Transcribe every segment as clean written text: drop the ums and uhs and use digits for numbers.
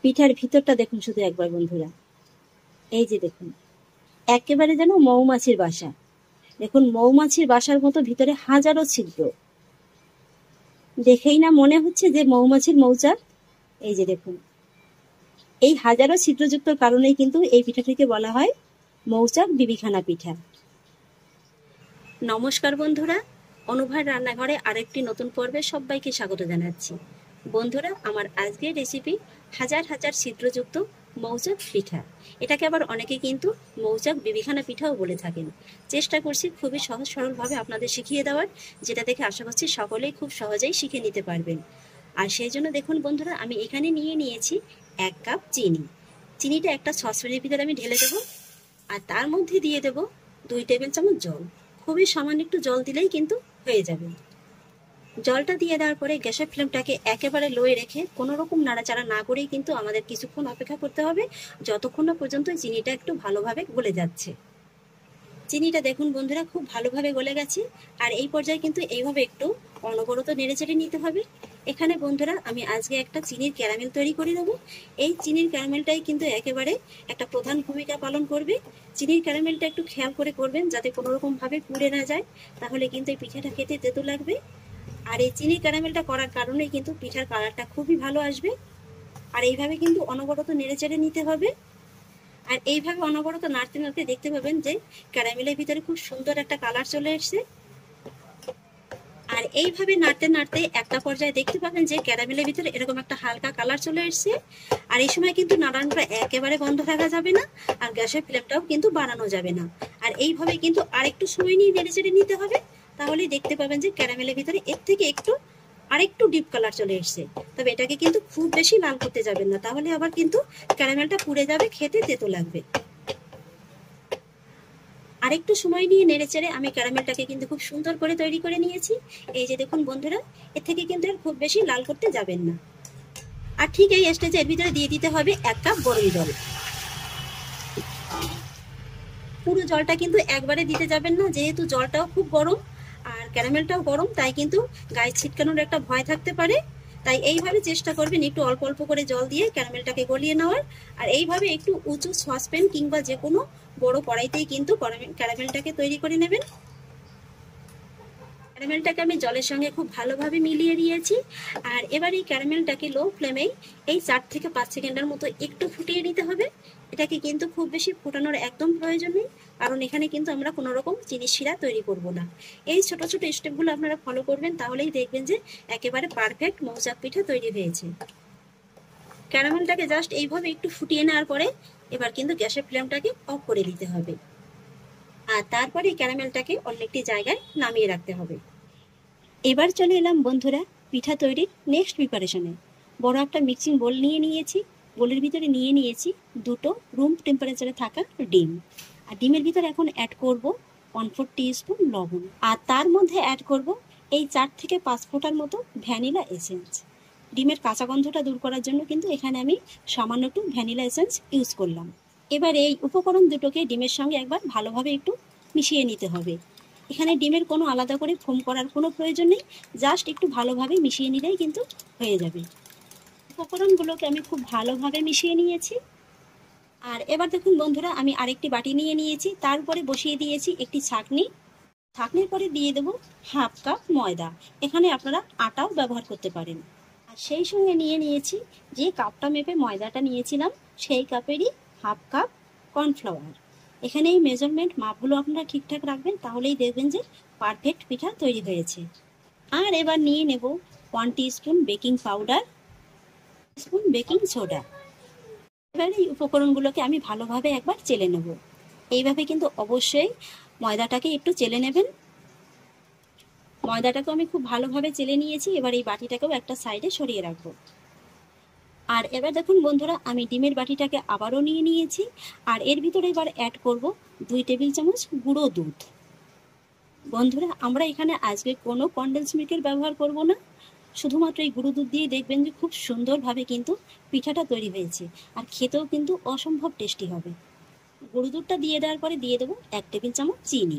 পিঠার ভিতরটা দেখুন শুধু একবার বন্ধুরা, এই যে দেখুন একেবারে যেন মৌমাছির বাসা। দেখুন মৌমাছির বাসার মতো ভিতরে হাজারো ছিদ্র, দেখেই না মনে হচ্ছে যে মৌমাছির মৌচাক। এই যে দেখুন এই হাজারো ছিদ্রযুক্ত কারণেই কিন্তু এই পিঠাটিকে বলা হয় মৌচাক বিবিখানা পিঠা। নমস্কার বন্ধুরা, অনুভার রান্নাঘরে আরেকটি নতুন পর্বে সবাইকে স্বাগত জানাচ্ছি। বন্ধুরা, আমার আজকের রেসিপি হাজার হাজার ছিদ্রযুক্ত মৌচাক পিঠা। এটাকে আবার অনেকে কিন্তু মৌচাক বিবিখানা পিঠাও বলে থাকেন। চেষ্টা করছি খুবই সহজ সরলভাবে আপনাদের শিখিয়ে দেওয়ার, যেটা দেখে আশা করছি সকলেই খুব সহজেই শিখে নিতে পারবেন। আর সেই জন্য দেখুন বন্ধুরা, আমি এখানে নিয়ে নিয়েছি 1 কাপ চিনি। চিনিটা একটা সসপ্যানের ভিতরে আমি ঢেলে দেবো, আর তার মধ্যে দিয়ে দেবো 2 টেবিল চামচ জল। খুবই সামান্য একটু জল দিলেই কিন্তু হয়ে যাবে। জলটা দিয়ে দেওয়ার পরে গ্যাসের ফ্লেমটাকে একেবারে লোয়ে রেখে কোনো রকম নাড়াচাড়া না করেই কিন্তু আমাদের কিছুক্ষণ অপেক্ষা করতে হবে, যতক্ষণ না পর্যন্ত চিনিটা একটু ভালোভাবে গলে যাচ্ছে। চিনিটা দেখুন বন্ধুরা খুব ভালোভাবে গলে গেছে। আর এই পর্যায়ে কিন্তু এইভাবে একটু অনবরত নেড়েচেড়ে নিতে হবে। এখানে বন্ধুরা আমি আজকে একটা চিনির ক্যারামেল তৈরি করে দেবো। এই চিনির ক্যারামেলটাই কিন্তু একেবারে একটা প্রধান ভূমিকা পালন করবে। চিনির ক্যারামেলটা একটু খেয়াল করে করবেন যাতে কোনো রকমভাবে পুড়ে না যায়, তাহলে কিন্তু এই পিঠাটা খেতে তেতো লাগবে। আর এই চিনির ক্যারামেলটা করার কারণেই কিন্তু পিঠার কালারটা খুবই ভালো আসবে। আর এইভাবে কিন্তু অনবরত নেড়েচেড়ে নিতে হবে। আর এইভাবে অনবরত নাড়তে নাড়তে দেখতে পাবেন যে ক্যারামেলের ভিতরে খুব সুন্দর একটা কালার চলে এসেছে। আর এইভাবে নাড়তে নাড়তে একটা পর্যায়ে দেখতে পাবেন যে ক্যারামেলের ভিতরে এরকম একটা হালকা কালার চলে এসেছে। আর এই সময় কিন্তু নাড়ানোটা একেবারে বন্ধ রাখা যাবে না, আর গ্যাসের ফ্লেমটাও কিন্তু বাড়ানো যাবে না। আর এইভাবে কিন্তু আরেকটু সময় নিয়ে নেড়েচেড়ে নিতে হবে, তাহলেই দেখতে পাবেন যে ক্যারামেলের ভিতরে এর থেকে আরেকটু ডিপ কালার চলে এসছে। তবে এটাকে কিন্তু খুব বেশি লাল করতে যাবেন না, তাহলে আবার কিন্তু ক্যারামেলটা পুড়ে যাবে, খেতে তেতো লাগবে। আরেকটু সময় নিয়ে নেড়েচেড়ে আমি ক্যারামেলটাকে কিন্তু খুব সুন্দর করে তৈরি করে নিয়েছি। এই যে দেখুন বন্ধুরা, এর থেকে কিন্তু আর খুব বেশি লাল করতে যাবেন না। আর ঠিক এই স্টেজে এর ভিতরে দিয়ে দিতে হবে 1 কাপ গরম জল। পুরো জলটা কিন্তু একবারে দিতে যাবেন না, যেহেতু জলটাও খুব গরম আর ক্যারামেলটাও গরম, তাই কিন্তু গায়ে ছিটকানোর একটা ভয় থাকতে পারে। তাই এইভাবে চেষ্টা করবেন একটু অল্প অল্প করে জল দিয়ে ক্যারামেলটাকে গলিয়ে নেওয়ার। আর এইভাবে একটু উঁচু সসপ্যান কিংবা যে কোনো বড় কড়াইতেই কিন্তু ক্যারামেলটাকে তৈরি করে নেবেন। ক্যারামেলটাকে আমি জলের সঙ্গে খুব ভালোভাবে মিলিয়ে দিয়েছি। আর এবার এই ক্যারামেলটাকে লো ফ্লেমেই এই 4 থেকে 5 সেকেন্ডের মতো একটু ফুটিয়ে নিতে হবে। এটাকে কিন্তু খুব বেশি ফোটানোর একদম প্রয়োজন নেই, কারণ এখানে কিন্তু আমরা কোনো রকম চিনি শিরা তৈরি করব না। এই ছোট ছোট স্টেপগুলো আপনারা ফলো করবেন, তাহলেই দেখবেন যে একেবারে পারফেক্ট মৌচাক পিঠা তৈরি হয়েছে। ক্যারামেলটাকে জাস্ট এইভাবে একটু ফুটিয়ে নেওয়ার পরে এবার কিন্তু গ্যাসের ফ্লেমটাকে অফ করে দিতে হবে। আর তারপরে ক্যারামেলটাকে অন্য একটি জায়গায় নামিয়ে রাখতে হবে। এবার চলে এলাম বন্ধুরা পিঠা তৈরির নেক্সট প্রিপারেশনে। বড় একটা মিক্সিং বোল নিয়ে নিয়েছি। বোলের ভিতরে নিয়ে নিয়েছি 2টো রুম টেম্পারেচারে থাকা ডিম। আর ডিমের ভিতরে এখন অ্যাড করব 1/4 টিস্পুন লবণ। আর তার মধ্যে অ্যাড করব এই 4 থেকে 5 ফোঁটার মতো ভ্যানিলা এসেন্স। ডিমের কাঁচা গন্ধটা দূর করার জন্য কিন্তু এখানে আমি সামান্য একটু ভ্যানিলা এসেন্স ইউজ করলাম। এবার এই উপকরণ দুটোকে ডিমের সঙ্গে একবার ভালোভাবে একটু মিশিয়ে নিতে হবে। এখানে ডিমের কোনো আলাদা করে ফোম করার কোনো প্রয়োজন নেই, জাস্ট একটু ভালোভাবে মিশিয়ে নিলেই কিন্তু হয়ে যাবে। উপকরণগুলোকে আমি খুব ভালোভাবে মিশিয়ে নিয়েছি। আর এবার দেখুন বন্ধুরা, আমি আরেকটি বাটি নিয়ে নিয়েছি, তার উপরে বসিয়ে দিয়েছি একটি ছাঁকনি। ছাঁকনির পরে দিয়ে দেবো 1/2 কাপ ময়দা। এখানে আপনারা আটাও ব্যবহার করতে পারেন। আর সেই সঙ্গে নিয়ে নিয়েছি যে কাপটা মেপে ময়দাটা নিয়েছিলাম, সেই কাপেরই 1/2 কাপ কর্নফ্লাওয়ার। এখানে এই মেজারমেন্ট মাপগুলো আপনারা ঠিকঠাক রাখবেন, তাহলেই দেখবেন যে পারফেক্ট পিঠা তৈরি হয়েছে। আর এবার নিয়ে নেব 1 teaspoon baking powder, spoon baking soda. এবার এই উপকরণগুলোকে আমি ভালোভাবে একবার চেলে নেব। এইভাবে কিন্তু অবশ্যই ময়দাটাকে একটু চেলে নেবেন। ময়দাটাকে আমি খুব ভালোভাবে চেলে নিয়েছি। এবার এই বাটিটাকেও একটা সাইডে সরিয়ে রাখবো। আর এবার দেখুন বন্ধুরা, আমি ডিমের বাটিটাকে আবারও নিয়ে নিয়েছি। আর এর ভিতরে এবার অ্যাড করব 2 টেবিল চামচ গুঁড়ো দুধ। বন্ধুরা, আমরা এখানে আজকে কোনো কনডেন্স মিল্কের ব্যবহার করব না, শুধুমাত্র এই গুঁড়ো দুধ দিয়ে দেখবেন যে খুব সুন্দরভাবে কিন্তু পিঠাটা তৈরি হয়েছে। আর খেতেও কিন্তু অসম্ভব টেস্টি হবে। গুঁড়ো দুধটা দিয়ে দেওয়ার পরে দিয়ে দেবো 1 টেবিল চামচ চিনি।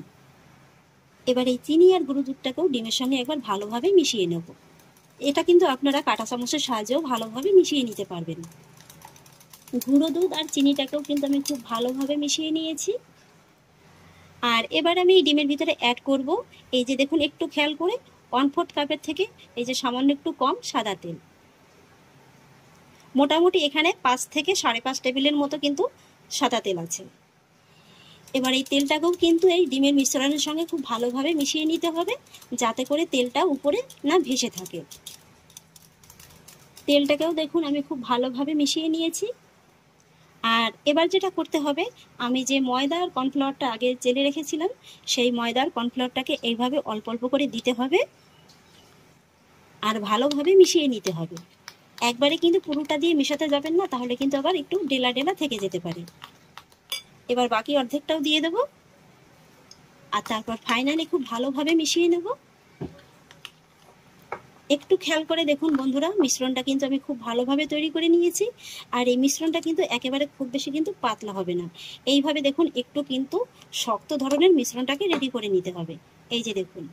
এবার এই চিনি আর গুঁড়ো দুধটাকেও ডিমের সঙ্গে একবার ভালোভাবে মিশিয়ে নেব। এটা কিন্তু আপনারা কাঁটা চামচের সাহায্যেও ভালোভাবে মিশিয়ে নিতে পারবেন। গুঁড়ো দুধ আর চিনিটাকেও কিন্তু আমি খুব ভালোভাবে মিশিয়ে নিয়েছি। আর এবার আমি এই ডিমের ভিতরে অ্যাড করব, এই যে দেখুন একটু খেয়াল করে 1/4 কাপের থেকে এই যে সামান্য একটু কম সাদা তেল। মোটামুটি এখানে 5 থেকে 5.5 টেবিলের মতো কিন্তু সাদা তেল আছে। এবার এই তেলটাকেও কিন্তু এই ডিমের মিশ্রণের সঙ্গে খুব ভালোভাবে মিশিয়ে নিতে হবে, যাতে করে তেলটা উপরে না ভেসে থাকে। তেলটাকেও দেখুন আমি খুব ভালোভাবে মিশিয়ে নিয়েছি। আর এবার যেটা করতে হবে, আমি যে ময়দা আর কর্নফ্লাওয়ারটা আগে জেলে রেখেছিলাম, সেই ময়দা আর কর্নফ্লাওয়ারটাকে এইভাবে অল্প অল্প করে দিতে হবে আর ভালোভাবে মিশিয়ে নিতে হবে। একবারে কিন্তু পুরোটা দিয়ে মেশাতে যাবেন না, তাহলে কিন্তু আবার একটু ডেলা ডেলা থেকে যেতে পারে। এবার বাকি অর্ধেকটাও দিয়ে দেব আর তারপর ফাইনালি খুব ভালোভাবে মিশিয়ে নেব। একটু খেয়াল করে দেখুন বন্ধুরা, মিশ্রণটা কিন্তু আমি খুব ভালোভাবে তৈরি করে নিয়েছি। আর এই মিশ্রণটা কিন্তু একেবারে খুব বেশি কিন্তু পাতলা হবে না, এইভাবে দেখুন একটু কিন্তু শক্ত ধরনের মিশ্রণটাকে রেডি করে নিতে হবে। এই যে দেখুন।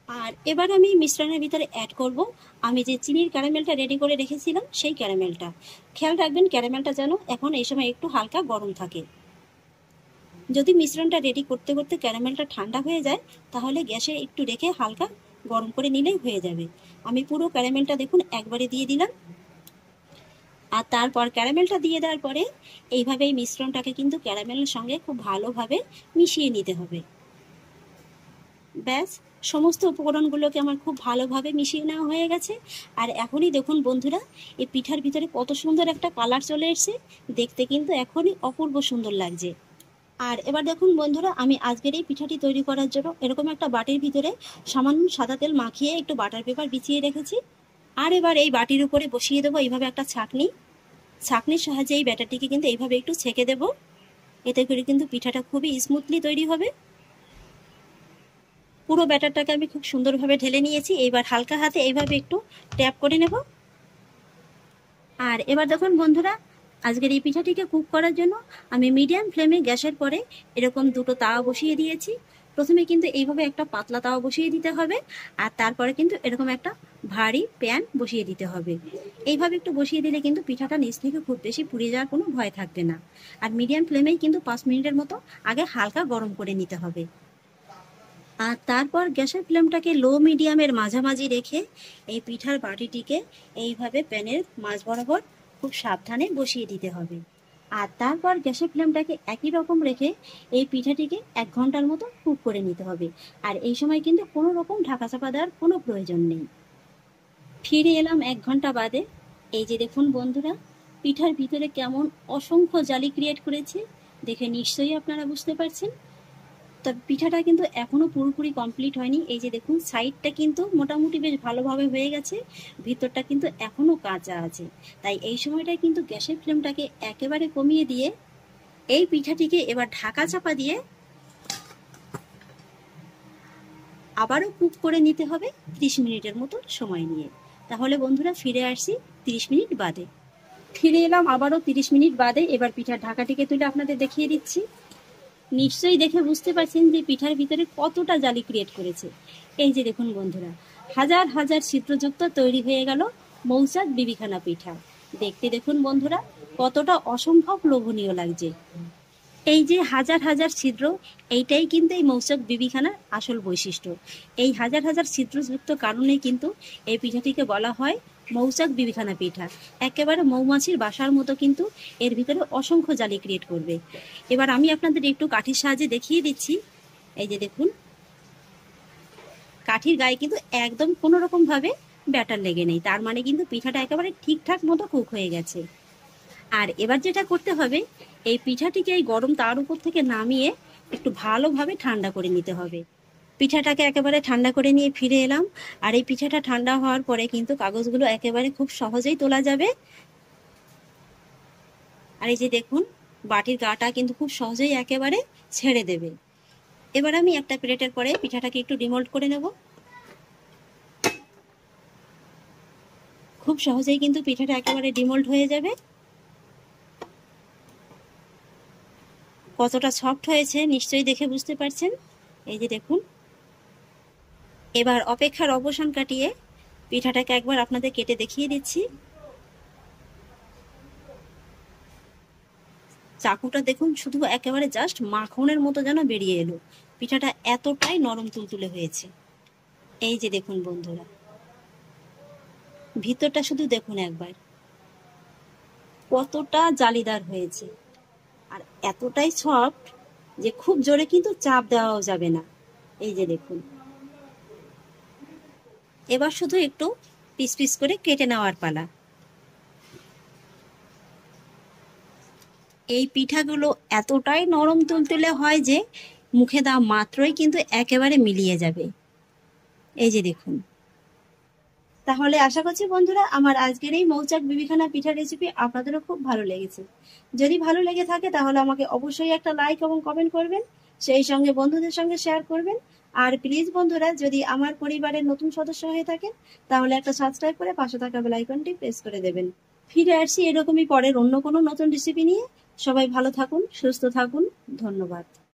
আর এবার আমি মিশ্রণের ভিতরে অ্যাড করব আমি যে চিনির ক্যারামেলটা রেডি করে রেখেছিলাম, সেই ক্যারামেলটা। খেয়াল রাখবেন ক্যারামেলটা যেন এখন এই সময় একটু হালকা গরম থাকে। যদি মিশ্রণটা রেডি করতে করতে ক্যারামেলটা ঠান্ডা হয়ে যায়, তাহলে গ্যাসে একটু রেখে হালকা গরম করে নিলেই হয়ে যাবে। আমি পুরো ক্যারামেলটা দেখুন একবারে দিয়ে দিলাম। আর তারপর ক্যারামেলটা দিয়ে দেওয়ার পরে এইভাবে এই মিশ্রণটাকে কিন্তু ক্যারামেলের সঙ্গে খুব ভালোভাবে মিশিয়ে নিতে হবে। ব্যাস, সমস্ত উপকরণগুলোকে আমার খুব ভালোভাবে মিশিয়ে নেওয়া হয়ে গেছে। আর এখনই দেখুন বন্ধুরা, এই পিঠার ভিতরে কত সুন্দর একটা কালার চলে এসেছে, দেখতে কিন্তু এখনই অপূর্ব সুন্দর লাগছে। আর এবার দেখুন বন্ধুরা, আমি আজকের এই পিঠাটি তৈরি করার জন্য এরকম একটা বাটির ভিতরে সামান্য সাদা তেল মাখিয়ে একটু বাটার পেপার বিছিয়ে রেখেছি। আর এবার এই বাটির উপরে বসিয়ে দেবো এইভাবে একটা ছাঁকনির সাহায্যে এই ব্যাটারটিকে কিন্তু এইভাবে একটু ছেঁকে দেবো। এতে করে কিন্তু পিঠাটা খুবই স্মুথলি তৈরি হবে। পুরো ব্যাটারটাকে আমি খুব সুন্দরভাবে ঢেলে নিয়েছি। এইবার হালকা হাতে এইভাবে একটু ট্যাপ করে নেব। আর এবার দেখুন বন্ধুরা, আজকের এই পিঠাটিকে কুক করার জন্য আমি মিডিয়াম ফ্লেমে গ্যাসের পরে এরকম দুটো তাওয়া বসিয়ে দিয়েছি। প্রথমে কিন্তু এইভাবে একটা পাতলা তাওয়া বসিয়ে দিতে হবে, আর তারপরে কিন্তু এরকম একটা ভারী প্যান বসিয়ে দিতে হবে। এইভাবে একটু বসিয়ে দিলে কিন্তু পিঠাটা নিচ থেকে খুব বেশি পুড়ে যাওয়ার কোনো ভয় থাকবে না। আর মিডিয়াম ফ্লেমেই কিন্তু 5 মিনিটের মতো আগে হালকা গরম করে নিতে হবে। আর তারপর গ্যাসের ফ্লেমটাকে লো মিডিয়ামের মাঝামাঝি রেখে এই পিঠার বাটিটিকে এইভাবে প্যানের মাঝ বরাবর খুব সাবধানে বসিয়ে দিতে হবে। আর তারপর গ্যাসের ফ্লেমটাকে একই রকম রেখে এই পিঠাটিকে 1 ঘন্টার মতো কুক করে নিতে হবে। আর এই সময় কিন্তু কোনো রকম ঢাকা চাপা দেওয়ার কোনো প্রয়োজন নেই। ফিরে এলাম 1 ঘন্টা বাদে। এই যে দেখুন বন্ধুরা, পিঠার ভিতরে কেমন অসংখ্য জালি ক্রিয়েট করেছে, দেখে নিশ্চয়ই আপনারা বুঝতে পারছেন। তবে পিঠাটা কিন্তু এখনো পুরোপুরি কমপ্লিট হয়নি। এই যে দেখুন, সাইডটা কিন্তু মোটামুটি বেশ ভালোভাবে হয়ে গেছে, ভিতরটা কিন্তু এখনো কাঁচা আছে। তাই এই সময়টায় কিন্তু গ্যাসের ফ্লেমটাকে একেবারে কমিয়ে দিয়ে এই পিঠাটিকে এবার ঢাকা চাপা দিয়ে আবারও কুক করে নিতে হবে 30 মিনিটের মতো সময় নিয়ে। তাহলে বন্ধুরা ফিরে আসছি 30 মিনিট বাদে। ফিরে এলাম আবারও 30 মিনিট বাদে। এবার পিঠার ঢাকাটিকে তুলে আপনাদের দেখিয়ে দিচ্ছি। নিশ্চয়ই দেখে বুঝতে পারছেন যে পিঠার ভিতরে কতটা জালি ক্রিয়েট করেছে। এই যে দেখুন বন্ধুরা, হাজার হাজার ছিদ্রযুক্ত তৈরি হয়ে গেল মৌচাক বিবিখানা পিঠা। দেখতে দেখুন বন্ধুরা কতটা অসম্ভব লোভনীয় লাগছে। এই যে হাজার হাজার ছিদ্র, এইটাই কিন্তু এই মৌচাক বিবিখানার আসল বৈশিষ্ট্য। এই হাজার হাজার ছিদ্রযুক্ত কারণে কিন্তু এই পিঠাটিকে বলা হয় মৌচাক বিবিখানা পিঠা। একেবারে মৌমাছির বাসার মতো কিন্তু এর ভিতরে অসংখ্য জালি ক্রিয়েট করবে। এবার আমি আপনাদের একটু কাঠির সাহায্যে দেখিয়ে দিচ্ছি। এই যে দেখুন, কাঠির গায়ে কিন্তু একদম কোনো রকম ভাবে ব্যাটার লেগে নেই, তার মানে কিন্তু পিঠাটা একেবারে ঠিকঠাক মতো কুক হয়ে গেছে। আর এবার যেটা করতে হবে, এই পিঠাটিকে এই গরম তার উপর থেকে নামিয়ে একটু ভালোভাবে ঠান্ডা করে নিতে হবে। পিঠাটাকে একেবারে ঠান্ডা করে নিয়ে ফিরে এলাম। আর এই পিঠাটা ঠান্ডা হওয়ার পরে কিন্তু কাগজগুলো একেবারে খুব সহজেই তোলা যাবে। আর এই যে দেখুন, বাটির গাটা কিন্তু খুব সহজেই একেবারে ছেড়ে দেবে। এবার আমি একটা প্লেটের পরে পিঠাটাকে একটু ডিমোল্ড করে নেব। খুব সহজেই কিন্তু পিঠাটা একেবারে ডিমোল্ড হয়ে যাবে। কতটা সফট হয়েছে নিশ্চয়ই দেখে বুঝতে পারছেন। এই যে দেখুন, এবার অপেক্ষার অবসান কাটিয়ে পিঠাটাকে একবার আপনাদের কেটে দেখিয়ে দিচ্ছি। চাকুটা দেখুন শুধু একেবারে জাস্ট মাখনের মতো যেন বেরিয়ে এলো। পিঠাটা এতটাই নরম তুলতুলে হয়েছে। এই যে দেখুন বন্ধুরা, ভিতরটা শুধু দেখুন একবার কতটা জালিদার হয়েছে, আর এতটাই সফট যে খুব জোরে কিন্তু চাপ দেওয়াও যাবে না। এই যে দেখুন, এবার শুধু একটু পিস পিস করে কেটে নেওয়ার পালা। এই পিঠাগুলো এতটাই নরম তুলতুলে হয় যে মুখে দেওয়া মাত্রই কিন্তু একেবারে মিলিয়ে যাবে। এই যে দেখুন। তাহলে আশা করছি বন্ধুরা আমার আজকের এই মৌচাক বিবিখানা পিঠা রেসিপি আপনাদেরও খুব ভালো লেগেছে। যদি ভালো লেগে থাকে তাহলে আমাকে অবশ্যই একটা লাইক এবং কমেন্ট করবেন, সেই সঙ্গে বন্ধুদের সঙ্গে শেয়ার করবেন। আর প্লিজ বন্ধুরা, যদি আমার পরিবারের নতুন সদস্য হয়ে থাকেন তাহলে একটা সাবস্ক্রাইব করে পাশে থাকা বেল আইকনটি প্রেস করে দেবেন। ফিরে আসছি এরকমই পরের অন্য কোনো নতুন রেসিপি নিয়ে। সবাই ভালো থাকুন, সুস্থ থাকুন, ধন্যবাদ।